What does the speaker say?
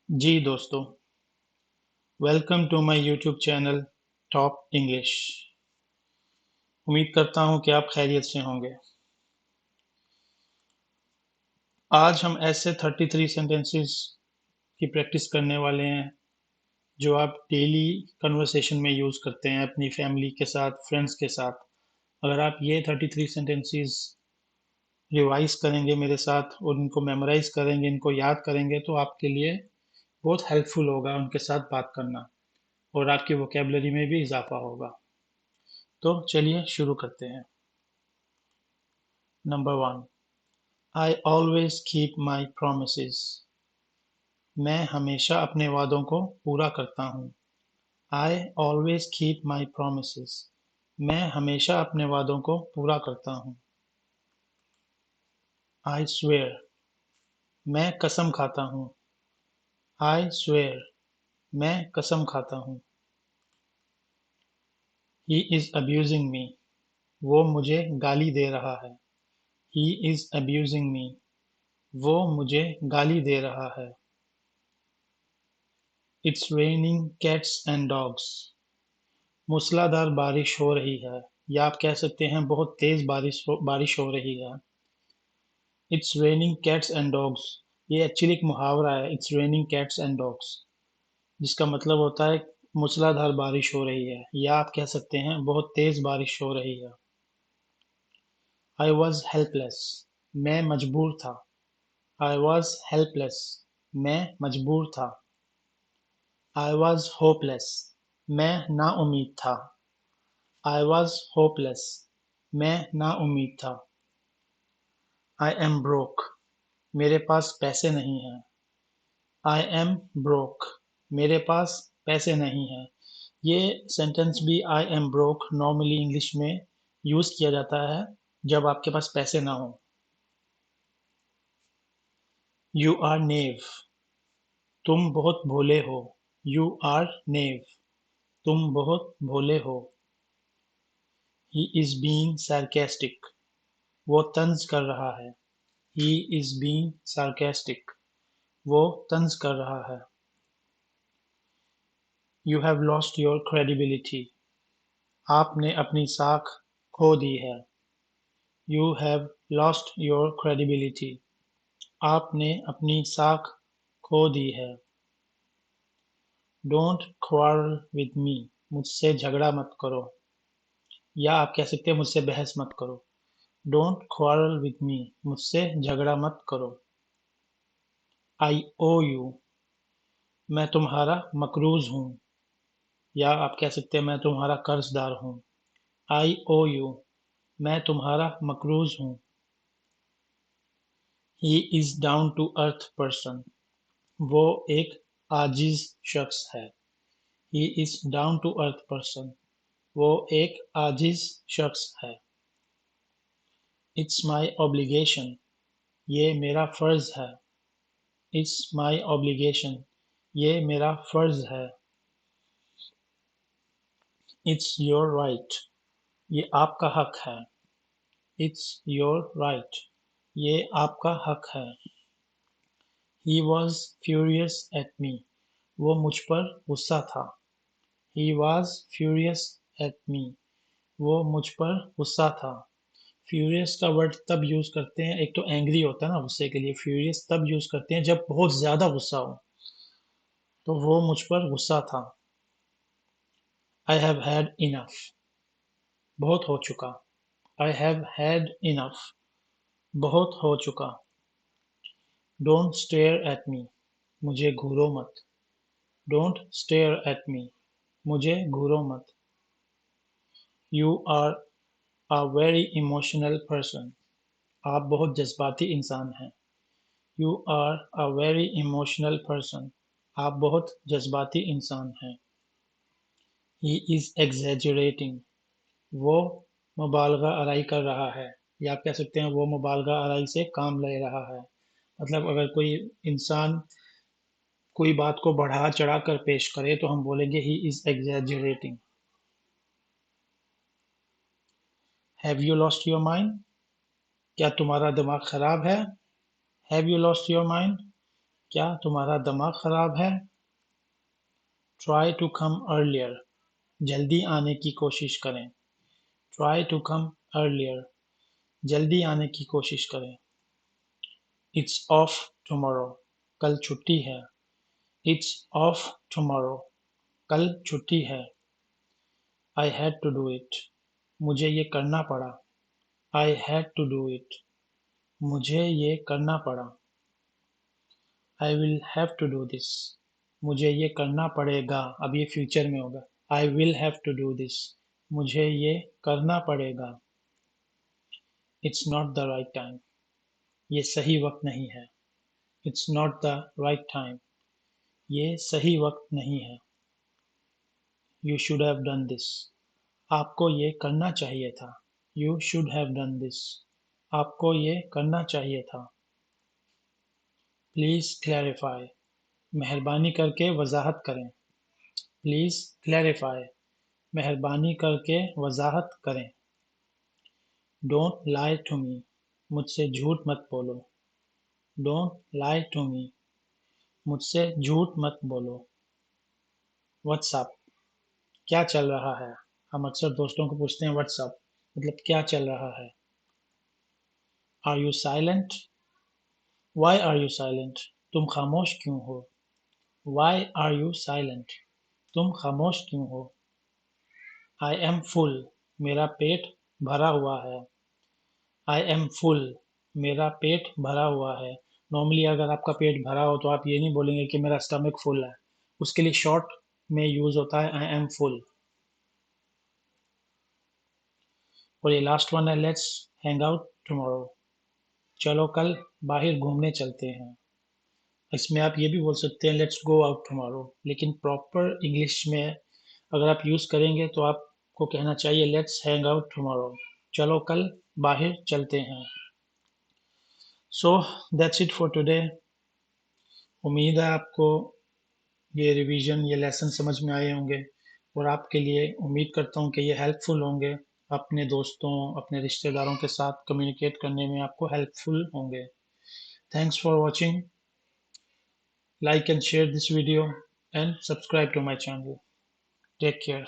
जी दोस्तों, welcome to my YouTube channel top English. उम्मीद करता हूँ कि आप खैरियत से होंगे। आज हम ऐसे 33 सेंटेंसेस की प्रैक्टिस करने वाले हैं जो आप डेली कन्वर्सेशन में यूज़ करते हैं अपनी फैमिली के साथ, फ्रेंड्स के साथ। अगर आप ये 33 सेंटेंसेस रिवाइज करेंगे मेरे साथ और इनको मेमोराइज करेंगे, इनको याद करेंगे तो आपके लिए बहुत हेल्पफुल होगा उनके साथ बात करना और आपकी वोकेबलरी में भी इजाफा होगा। तो चलिए शुरू करते हैं। Number 1, I always keep my promises. मैं हमेशा अपने वादों को पूरा करता हूँ। I always keep my promises. मैं हमेशा अपने वादों को पूरा करता हूँ। I swear. मैं कसम खाता हूँ। I swear. मैं कसम खाता हूँ। He is abusing me. वो मुझे गाली दे रहा है। He is abusing me. वो मुझे गाली दे रहा है। It's raining cats and dogs. मूसलाधार बारिश हो रही है या आप कह सकते हैं बहुत तेज बारिश हो रही है। It's raining cats and dogs, ये एक्चुअली एक मुहावरा है। It's raining cats and dogs जिसका मतलब होता है मूसलाधार बारिश हो रही है या आप कह सकते हैं बहुत तेज बारिश हो रही है। आई वॉज हेल्पलेस, मैं मजबूर था। आई वॉज हेल्पलेस, मैं मजबूर था। आई वॉज होपलेस, मैं नाउम्मीद था। आई वॉज होपलेस, मैं नाउम्मीद था। आई एम ब्रोक, मेरे पास पैसे नहीं हैं। आई एम ब्रोक, मेरे पास पैसे नहीं हैं। ये सेंटेंस भी I am broke normally English में यूज किया जाता है जब आपके पास पैसे ना हो। यू आर नेव, तुम बहुत भोले हो। यू आर नेव, तुम बहुत भोले हो। ही इज बीइंग sarcastic, वो तंज कर रहा है। ही इज बीइंग sarcastic, वो तंज कर रहा है। You have lost your credibility, आपने अपनी साख खो दी है। You have lost your credibility, आपने अपनी साख खो दी है। डोंट quarrel with me, मुझसे झगड़ा मत करो या आप कह सकते हैं मुझसे बहस मत करो। डोंट quarrel with me, मुझसे झगड़ा मत करो। आई ओ यू, मैं तुम्हारा मकरूज हूँ या आप कह सकते हैं मैं तुम्हारा कर्जदार हूँ। आई ओ यू, मैं तुम्हारा मकरूज हूँ। He is down to earth person, वो एक आजिज शख्स है। He is down to earth person, वो एक आजिज शख्स है। इट्स माई ऑब्लिगेशन, ये मेरा फर्ज है। इट्स माई ऑब्लिगेशन, ये मेरा फर्ज है। इट्स योर राइट, ये आपका हक है। इट्स योर राइट, ये आपका हक है। He was furious at me, वो मुझ पर गुस्सा था। He was furious at me, वो मुझ पर गुस्सा था। फ्यूरियस का वर्ड तब यूज करते हैं, एक तो एंग्री होता है ना गुस्से के लिए, फ्यूरियस तब यूज करते हैं जब बहुत ज्यादा गुस्सा हो। तो वो मुझ पर गुस्सा था। आई हैव हैड इनफ, बहुत हो चुका। आई हैव हैड इनफ, बहुत हो चुका। डोंट स्टेयर एट मी, मुझे घूरो मत। डोंट स्टेयर एट मी, मुझे घूरो मत। You are a very emotional person, आप बहुत जज्बाती इंसान हैं। You are a very emotional person, आप बहुत जज्बाती इंसान हैं। ही इज एग्जैजरेटिंग, वो मुबालगा आराई कर रहा है या आप कह सकते हैं वो मुबालगा आराई से काम ले रहा है। मतलब अगर कोई इंसान कोई बात को बढ़ा चढ़ा कर पेश करे तो हम बोलेंगे he is exaggerating. Have you lost your mind, क्या तुम्हारा दिमाग खराब है। Have you lost your mind, क्या तुम्हारा दिमाग खराब है? Try to come earlier. जल्दी आने की कोशिश करें. Try to come earlier. जल्दी आने की कोशिश करें. It's off tomorrow. कल छुट्टी है. It's off tomorrow. कल छुट्टी है. I had to do it. मुझे ये करना पड़ा. I had to do it. मुझे ये करना पड़ा. I will have to do this. मुझे ये करना पड़ेगा. अब ये फ्यूचर में होगा. I will have to do this. मुझे ये करना पड़ेगा. It's not the right time. ये सही वक्त नहीं है. It's not the right time. ये सही वक्त नहीं है. You should have done this. आपको ये करना चाहिए था. You should have done this. आपको ये करना चाहिए था. Please clarify. मेहरबानी करके वजाहत करें. Please clarify. मेहरबानी करके वजाहत करें. Don't lie to me. मुझसे झूठ मत बोलो. Don't lie to me. मुझसे झूठ मत बोलो. What's up? क्या चल रहा है? हम अक्सर दोस्तों को पूछते हैं What's up? मतलब क्या चल रहा है? Are you silent? Why are you silent? तुम खामोश क्यों हो? Why are you silent? तुम खामोश क्यों हो? I am full. मेरा पेट भरा हुआ है. I am full. मेरा पेट भरा हुआ है. नॉर्मली अगर आपका पेट भरा हो तो आप ये नहीं बोलेंगे कि मेरा स्टमक फुल है. उसके लिए शॉर्ट में यूज होता है I am full. और ये लास्ट वन है लेट्स हैंग आउट टुमारो. चलो कल बाहर घूमने चलते हैं. इसमें आप ये भी बोल सकते हैं लेट्स गो आउट टुमारो. लेकिन प्रॉपर इंग्लिश में अगर आप यूज़ करेंगे तो आपको कहना चाहिए लेट्स हैंग आउट टुमारो. चलो कल बाहर चलते हैं. So that's it for today. उम्मीद है आपको ये रिवीजन ये लेसन समझ में आए होंगे और आपके लिए उम्मीद करता हूँ कि ये हेल्पफुल होंगे. अपने दोस्तों अपने रिश्तेदारों के साथ कम्युनिकेट करने में आपको हेल्पफुल होंगे. Thanks for watching. Like and share this video and subscribe to my channel. Take care.